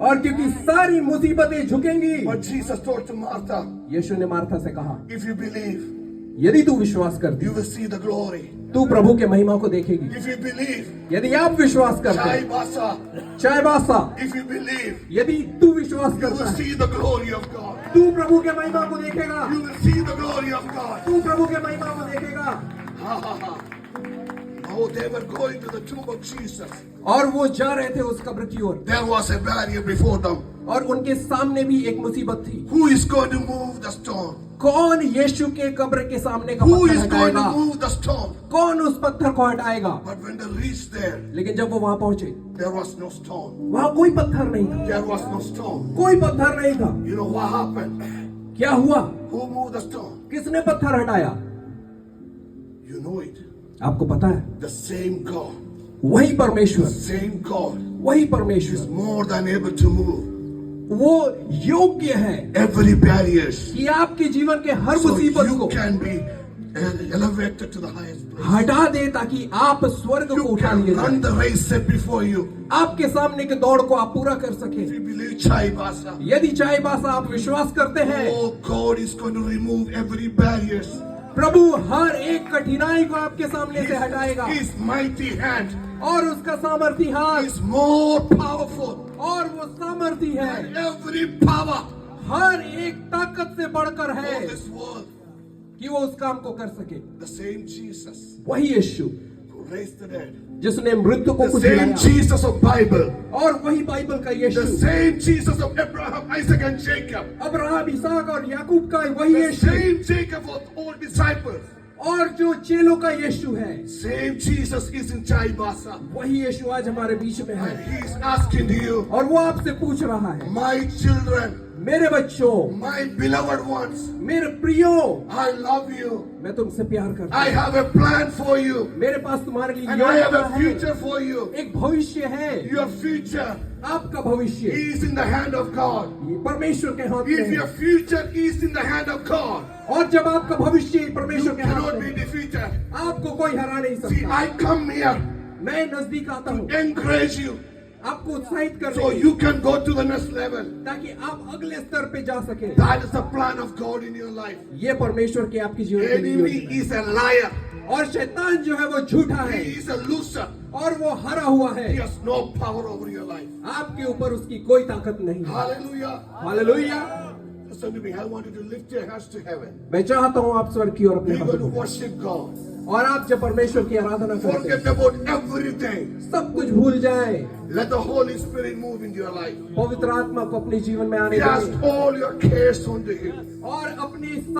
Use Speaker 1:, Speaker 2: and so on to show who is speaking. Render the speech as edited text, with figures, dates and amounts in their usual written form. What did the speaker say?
Speaker 1: और क्योंकि सारी मुसीबतें झुकेंगी।
Speaker 2: But Jesus told to Martha,
Speaker 1: यीशु ने मार्था से कहा,
Speaker 2: if you believe,
Speaker 1: यदि तू विश्वास करती,
Speaker 2: you will see the glory.
Speaker 1: तू प्रभु के महिमा को देखेगी।
Speaker 2: If you believe,
Speaker 1: यदि आप विश्वास करते,
Speaker 2: Chai Basa,
Speaker 1: चाहे बासा,
Speaker 2: if you believe,
Speaker 1: यदि तू विश्वास
Speaker 2: you
Speaker 1: करता
Speaker 2: will
Speaker 1: है,
Speaker 2: see the glory of God.
Speaker 1: तू प्रभु के महिमा को देखेगा।
Speaker 2: You will see the glory of God.
Speaker 1: तू प्रभु के महिमा को देखेगा।
Speaker 2: Ha ha ha. No, they were going to the tomb of Jesus.
Speaker 1: और वो जा रहे थे उस कब्र की ओर,
Speaker 2: There was a barrier before them.
Speaker 1: और उनके सामने भी एक मुसीबत थी।
Speaker 2: Who is going to move the stone?
Speaker 1: कौन यीशु के कब्र के सामने का
Speaker 2: Who
Speaker 1: पत्थर
Speaker 2: is going to
Speaker 1: हटाएगा?
Speaker 2: move the stone?
Speaker 1: कौन उस पत्थर को हटाएगा?
Speaker 2: But when they reached there,
Speaker 1: लेकिन जब वो वहां पहुंचे,
Speaker 2: there was no stone.
Speaker 1: वहां कोई पत्थर नहीं था।
Speaker 2: There was no stone.
Speaker 1: कोई पत्थर नहीं था।
Speaker 2: You know what happened?
Speaker 1: क्या हुआ?
Speaker 2: Who moved the stone?
Speaker 1: किसने पत्थर हटाया?
Speaker 2: You know it.
Speaker 1: आपको पता है?
Speaker 2: The same God.
Speaker 1: वही
Speaker 2: The
Speaker 1: परमेश्वर,
Speaker 2: same God
Speaker 1: वही
Speaker 2: is
Speaker 1: परमेश्वर,
Speaker 2: more than able to move
Speaker 1: वो योग्य है
Speaker 2: every barriers.
Speaker 1: कि आपके जीवन के हर
Speaker 2: So
Speaker 1: मुसीबत
Speaker 2: you
Speaker 1: को
Speaker 2: can be elevated to the highest place.
Speaker 1: हटा दे, ताकि आप स्वर्ग को
Speaker 2: You
Speaker 1: उठा
Speaker 2: can
Speaker 1: लिए
Speaker 2: run
Speaker 1: जाए।
Speaker 2: the race set before you.
Speaker 1: आपके सामने के दौड़ को आप पूरा कर
Speaker 2: If
Speaker 1: सके।
Speaker 2: you believe Chai Basa,
Speaker 1: यदि चाहे बासा आप विश्वास करते हैं,
Speaker 2: oh God is going to remove every barriers.
Speaker 1: प्रभु हर एक कठिनाई को आपके सामने से हटाएगा,
Speaker 2: His mighty hand
Speaker 1: और उसका सामर्थी हाथ,
Speaker 2: is more powerful
Speaker 1: और वो सामर्थी है,
Speaker 2: than every power
Speaker 1: हर एक ताकत से बढ़कर है
Speaker 2: of this world.
Speaker 1: कि वो उस काम को कर सके।
Speaker 2: The same Jesus
Speaker 1: वही यीशु
Speaker 2: who raised the dead.
Speaker 1: जिसने मृत्यु को
Speaker 2: The
Speaker 1: कुछ
Speaker 2: same Jesus of Bible.
Speaker 1: और वही बाइबल का
Speaker 2: The
Speaker 1: यीशु,
Speaker 2: same Jesus of Abraham, Isaac and Jacob.
Speaker 1: Abraham, इसहाक और याकूब का वही
Speaker 2: The
Speaker 1: यीशु,
Speaker 2: same Jacob of all disciples.
Speaker 1: और जो चेलों का यीशु है,
Speaker 2: Same Jesus is in Chai Basa.
Speaker 1: वही यीशु आज हमारे बीच में
Speaker 2: And
Speaker 1: है।
Speaker 2: he is asking you,
Speaker 1: और वो आपसे पूछ रहा है,
Speaker 2: my children,
Speaker 1: मेरे बच्चों,
Speaker 2: my beloved ones,
Speaker 1: मेरे प्रियो,
Speaker 2: I love you.
Speaker 1: मैं तुमसे प्यार करता
Speaker 2: I
Speaker 1: हूँ।
Speaker 2: have a plan for you.
Speaker 1: मेरे पास तुम्हारे लिए
Speaker 2: And I have
Speaker 1: योजना
Speaker 2: a
Speaker 1: है,
Speaker 2: future for you.
Speaker 1: एक भविष्य है।
Speaker 2: Your future
Speaker 1: आपका भविष्य
Speaker 2: is in the hand of God.
Speaker 1: ये परमेश्वर के हाथ में
Speaker 2: If
Speaker 1: है,
Speaker 2: your future is in the hand of God,
Speaker 1: और जब आपका भविष्य
Speaker 2: you
Speaker 1: परमेश्वर के हाथ
Speaker 2: cannot
Speaker 1: में
Speaker 2: be
Speaker 1: है,
Speaker 2: defeated.
Speaker 1: आपको कोई हरा नहीं
Speaker 2: See,
Speaker 1: सकता।
Speaker 2: I come here
Speaker 1: मैं नजदीक आता हूँ
Speaker 2: to encourage you
Speaker 1: आपको उत्साहित करने
Speaker 2: so
Speaker 1: के लिए,
Speaker 2: you can go to the next level.
Speaker 1: ताकि आप अगले स्तर पे जा सके।
Speaker 2: That is the plan of God in your life.
Speaker 1: ये परमेश्वर की आपकी जीवन की
Speaker 2: Enemy
Speaker 1: योजना है।
Speaker 2: is a liar.
Speaker 1: और शैतान जो है वो झूठा है,
Speaker 2: He is a loser.
Speaker 1: और वो हरा हुआ
Speaker 2: He
Speaker 1: है।
Speaker 2: has no power over your life.
Speaker 1: आपके ऊपर उसकी कोई ताकत नहीं है।
Speaker 2: Hallelujah.
Speaker 1: Hallelujah.
Speaker 2: Listen to me. I want you to lift your hands to heaven.
Speaker 1: मैं चाहता हूँ आप स्वर्ग की ओर अपने
Speaker 2: We're
Speaker 1: हाथ
Speaker 2: going to
Speaker 1: उठाएं।
Speaker 2: worship God.
Speaker 1: और आप जब परमेश्वर की आराधना करते हैं,
Speaker 2: Forget about everything.
Speaker 1: सब कुछ भूल जाए,
Speaker 2: Let the Holy Spirit move into your life.
Speaker 1: पवित्र आत्मा को अपने जीवन में आने
Speaker 2: Cast
Speaker 1: दें,
Speaker 2: all your cares onto Him.
Speaker 1: और अपनी